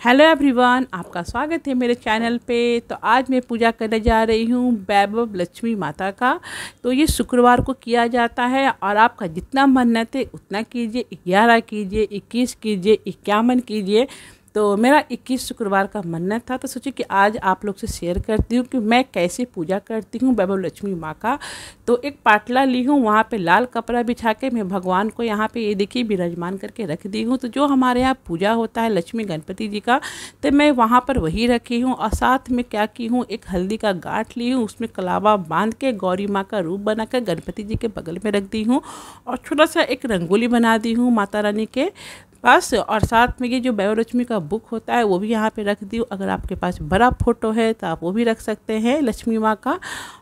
Hello everyone, आपका स्वागत है मेरे चैनल पे। तो आज मैं पूजा करने जा रही हूँ वैभव लक्ष्मी माता का। तो ये शुक्रवार को किया जाता है और आपका जितना मन्नत है उतना कीजिए। 11 कीजिए, 21 कीजिए, 51 कीजिए। तो मेरा 21 शुक्रवार का मन्नत था, तो सोचिए कि आज आप लोग से शेयर करती हूँ कि मैं कैसे पूजा करती हूँ वैभव लक्ष्मी माँ का। तो एक पाटला ली हूँ, वहाँ पे लाल कपड़ा बिछा के मैं भगवान को यहाँ पे ये देखिए विराजमान करके रख दी हूँ। तो जो हमारे यहाँ पूजा होता है लक्ष्मी गणपति जी का, तो मैं वहाँ पर वही रखी हूँ। और साथ में क्या की हूँ, एक हल्दी का गांठ ली हूँ, उसमें कलावा बांध के गौरी माँ का रूप बनाकर गणपति जी के बगल में रख दी हूँ। और छोटा सा एक रंगोली बना दी हूँ माता रानी के पास। और साथ में ये जो वैभव लक्ष्मी का बुक होता है वो भी यहाँ पे रख दी हूँ। अगर आपके पास बड़ा फोटो है तो आप वो भी रख सकते हैं लक्ष्मी माँ का।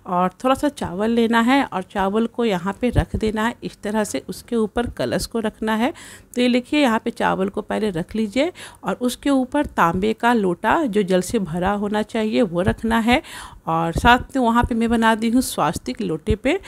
और थोड़ा सा चावल लेना है और चावल को यहाँ पे रख देना है इस तरह से। उसके ऊपर कलश को रखना है। तो ये लिखिए, यहाँ पे चावल को पहले रख लीजिए और उसके ऊपर तांबे का लोटा जो जल से भरा होना चाहिए वो रखना है। और साथ में वहाँ पे मैं बना दी हूँ स्वास्तिक लोटे पे।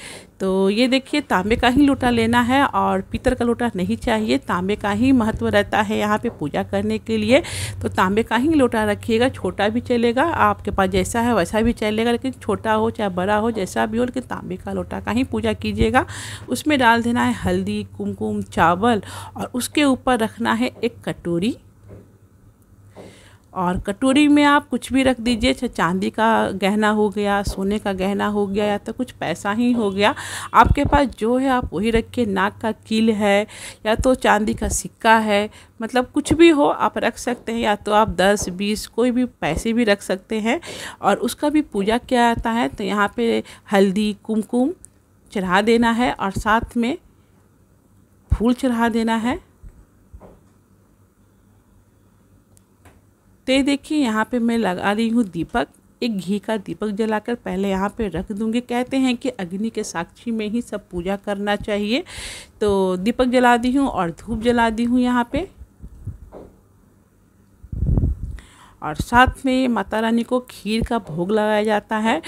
तो ये देखिए, तांबे का ही लोटा लेना है और पीतल का लोटा नहीं चाहिए। तांबे का ही महत्व रहता है यहाँ पे पूजा करने के लिए। तो तांबे का ही लोटा रखिएगा, छोटा भी चलेगा, आपके पास जैसा है वैसा भी चलेगा, लेकिन छोटा हो चाहे बड़ा हो जैसा भी हो, लेकिन तांबे का लोटा का ही पूजा कीजिएगा। उसमें डाल देना है हल्दी, कुमकुम, चावल और उसके ऊपर रखना है एक कटोरी। और कटोरी में आप कुछ भी रख दीजिए, चाहे चांदी का गहना हो गया, सोने का गहना हो गया, या तो कुछ पैसा ही हो गया। आपके पास जो है आप वही रखिए। नाक का कील है या तो चांदी का सिक्का है, मतलब कुछ भी हो आप रख सकते हैं। या तो आप 10, 20 कोई भी पैसे भी रख सकते हैं। और उसका भी पूजा किया जाता है। तो यहाँ पे हल्दी, कुमकुम चढ़ा देना है और साथ में फूल चढ़ा देना है। तो ये देखिए, यहाँ पे मैं लगा रही हूँ दीपक। एक घी का दीपक जलाकर पहले यहाँ पे रख दूँगी। कहते हैं कि अग्नि के साक्षी में ही सब पूजा करना चाहिए। तो दीपक जला दी हूँ और धूप जला दी हूँ यहाँ पे। और साथ में माता रानी को खीर का भोग लगाया जाता है।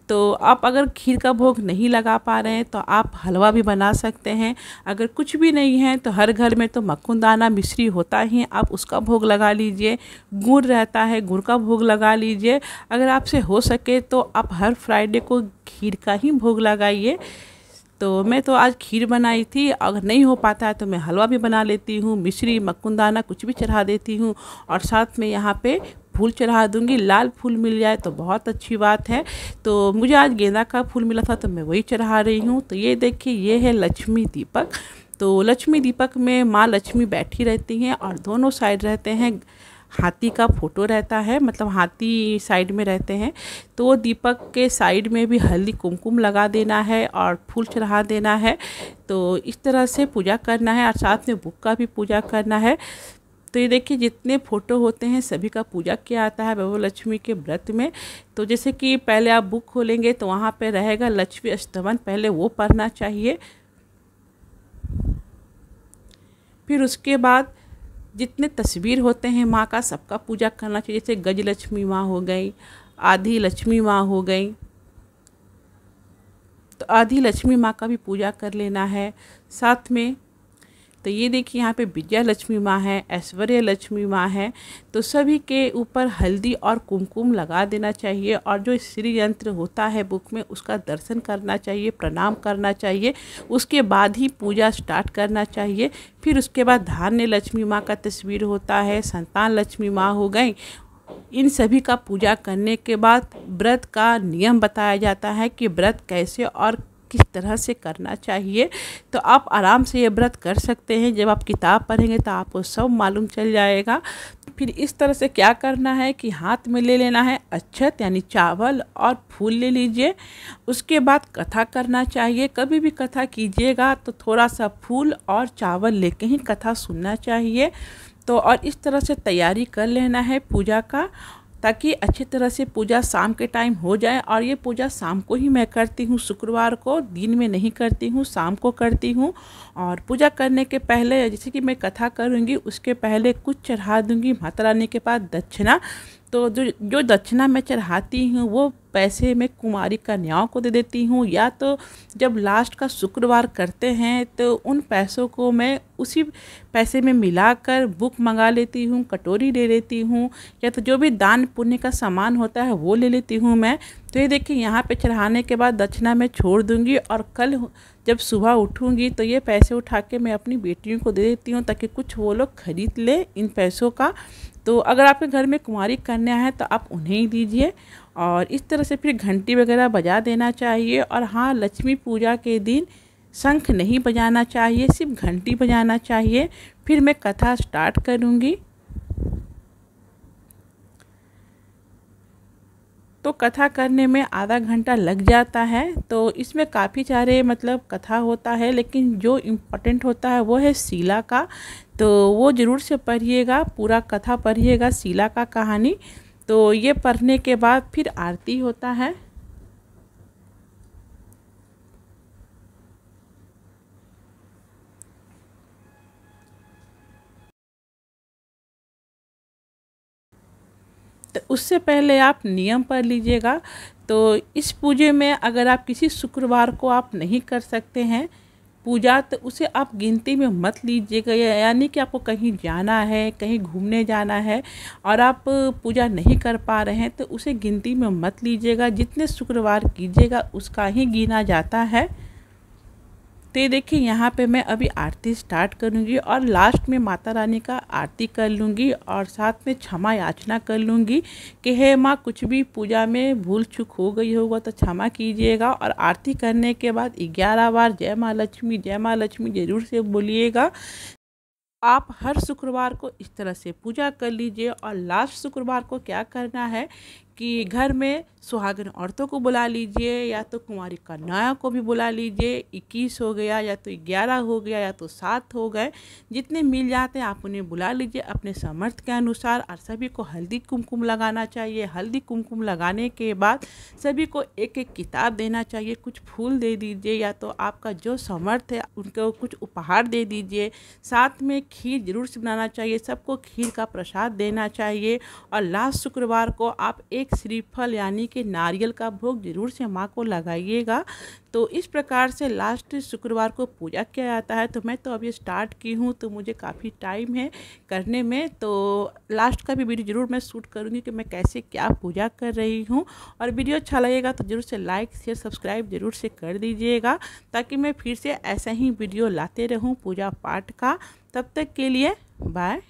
तो आप अगर खीर का भोग नहीं लगा पा रहे हैं तो आप हलवा भी बना सकते हैं। अगर कुछ भी नहीं है तो हर घर में तो मक्खुनदाना मिश्री होता ही, आप उसका भोग लगा लीजिए। गुड़ रहता है, गुड़ का भोग लगा लीजिए। अगर आपसे हो सके तो आप हर फ्राइडे को खीर का ही भोग लगाइए। तो मैं तो आज खीर बनाई थी। अगर नहीं हो पाता है तो मैं हलवा भी बना लेती हूँ, मिश्री, मक्खुनदाना कुछ भी चढ़ा देती हूँ। और साथ में यहाँ पे फूल चढ़ा दूँगी। लाल फूल मिल जाए तो बहुत अच्छी बात है। तो मुझे आज गेंदा का फूल मिला था तो मैं वही चढ़ा रही हूँ। तो ये देखिए, ये है लक्ष्मी दीपक। तो लक्ष्मी दीपक में माँ लक्ष्मी बैठी रहती हैं और दोनों साइड रहते हैं हाथी का फोटो रहता है, मतलब हाथी साइड में रहते हैं। तो वो दीपक के साइड में भी हल्दी कुमकुम लगा देना है और फूल चढ़ा देना है। तो इस तरह से पूजा करना है और साथ में बुक का भी पूजा करना है। तो ये देखिए, जितने फ़ोटो होते हैं सभी का पूजा किया जाता है वैभव लक्ष्मी के व्रत में। तो जैसे कि पहले आप बुक खोलेंगे तो वहाँ पे रहेगा लक्ष्मी अष्टवन, पहले वो पढ़ना चाहिए। फिर उसके बाद जितने तस्वीर होते हैं माँ का सबका पूजा करना चाहिए। जैसे गज लक्ष्मी माँ हो गई, आधी लक्ष्मी माँ हो गई, तो आधी लक्ष्मी माँ का भी पूजा कर लेना है साथ में। तो ये देखिए, यहाँ पे विजया लक्ष्मी माँ है, ऐश्वर्य लक्ष्मी माँ है। तो सभी के ऊपर हल्दी और कुमकुम लगा देना चाहिए। और जो श्री यंत्र होता है बुक में उसका दर्शन करना चाहिए, प्रणाम करना चाहिए। उसके बाद ही पूजा स्टार्ट करना चाहिए। फिर उसके बाद धान्य लक्ष्मी माँ का तस्वीर होता है, संतान लक्ष्मी माँ हो गई। इन सभी का पूजा करने के बाद व्रत का नियम बताया जाता है कि व्रत कैसे और किस तरह से करना चाहिए। तो आप आराम से ये व्रत कर सकते हैं। जब आप किताब पढ़ेंगे तो आपको सब मालूम चल जाएगा। फिर इस तरह से क्या करना है कि हाथ में ले लेना है अक्षत यानी चावल और फूल ले लीजिए। उसके बाद कथा करना चाहिए। कभी भी कथा कीजिएगा तो थोड़ा सा फूल और चावल लेके ही कथा सुनना चाहिए। तो और इस तरह से तैयारी कर लेना है पूजा का, ताकि अच्छी तरह से पूजा शाम के टाइम हो जाए। और ये पूजा शाम को ही मैं करती हूँ, शुक्रवार को दिन में नहीं करती हूँ, शाम को करती हूँ। और पूजा करने के पहले जैसे कि मैं कथा करूँगी उसके पहले कुछ चढ़ा दूँगी माता रानी के पास दक्षिणा। तो जो दक्षिणा मैं चढ़ाती हूँ वो पैसे मैं कुमारी कन्याओं को दे देती हूँ, या तो जब लास्ट का शुक्रवार करते हैं तो उन पैसों को मैं उसी पैसे में मिलाकर बुक मंगा लेती हूँ, कटोरी ले लेती हूँ, या तो जो भी दान पुण्य का सामान होता है वो ले लेती हूँ मैं। तो ये देखिए यहाँ पे चढ़ाने के बाद दक्षिणा मैं छोड़ दूँगी, और कल जब सुबह उठूँगी तो ये पैसे उठा के मैं अपनी बेटियों को दे देती हूँ, ताकि कुछ वो लोग खरीद ले इन पैसों का। तो अगर आपके घर में कुंवारी कन्या है तो आप उन्हें ही दीजिए। और इस तरह से फिर घंटी वगैरह बजा देना चाहिए। और हाँ, लक्ष्मी पूजा के दिन शंख नहीं बजाना चाहिए, सिर्फ घंटी बजाना चाहिए। फिर मैं कथा स्टार्ट करूँगी। तो कथा करने में आधा घंटा लग जाता है। तो इसमें काफ़ी सारे मतलब कथा होता है, लेकिन जो इम्पोर्टेंट होता है वो है शीला का। तो वो ज़रूर से पढ़िएगा, पूरा कथा पढ़िएगा शीला का कहानी। तो ये पढ़ने के बाद फिर आरती होता है। तो उससे पहले आप नियम पढ़ लीजिएगा। तो इस पूजे में अगर आप किसी शुक्रवार को आप नहीं कर सकते हैं पूजा, तो उसे आप गिनती में मत लीजिएगा। यानी कि आपको कहीं जाना है, कहीं घूमने जाना है और आप पूजा नहीं कर पा रहे हैं तो उसे गिनती में मत लीजिएगा। जितने शुक्रवार कीजिएगा उसका ही गिना जाता है। तो ये देखिए यहाँ पे मैं अभी आरती स्टार्ट करूँगी और लास्ट में माता रानी का आरती कर लूँगी और साथ में क्षमा याचना कर लूँगी कि हे माँ, कुछ भी पूजा में भूल चूक हो गई होगा तो क्षमा कीजिएगा। और आरती करने के बाद 11 बार जय माँ लक्ष्मी ज़रूर से बोलिएगा। आप हर शुक्रवार को इस तरह से पूजा कर लीजिए। और लास्ट शुक्रवार को क्या करना है कि घर में सुहागिन औरतों को बुला लीजिए, या तो कुंवारी कन्याओं को भी बुला लीजिए। 21 हो गया, या तो 11 हो गया, या तो 7 हो गए, जितने मिल जाते हैं आप उन्हें बुला लीजिए अपने सामर्थ्य के अनुसार। और सभी को हल्दी कुमकुम लगाना चाहिए। हल्दी कुमकुम लगाने के बाद सभी को एक एक किताब देना चाहिए, कुछ फूल दे दीजिए, या तो आपका जो सामर्थ्य है उनको कुछ उपहार दे दीजिए। साथ में खीर जरूर से बनाना चाहिए, सबको खीर का प्रसाद देना चाहिए। और लास्ट शुक्रवार को आप एक श्रीफल यानी कि नारियल का भोग जरूर से माँ को लगाइएगा। तो इस प्रकार से लास्ट शुक्रवार को पूजा किया जाता है। तो मैं तो अभी स्टार्ट की हूँ तो मुझे काफ़ी टाइम है करने में। तो लास्ट का भी वीडियो ज़रूर मैं शूट करूँगी कि मैं कैसे क्या पूजा कर रही हूँ। और वीडियो अच्छा लगेगा तो ज़रूर से लाइक शेयर सब्सक्राइब ज़रूर से कर दीजिएगा, ताकि मैं फिर से ऐसा ही वीडियो लाते रहूँ पूजा पाठ का। तब तक के लिए बाय।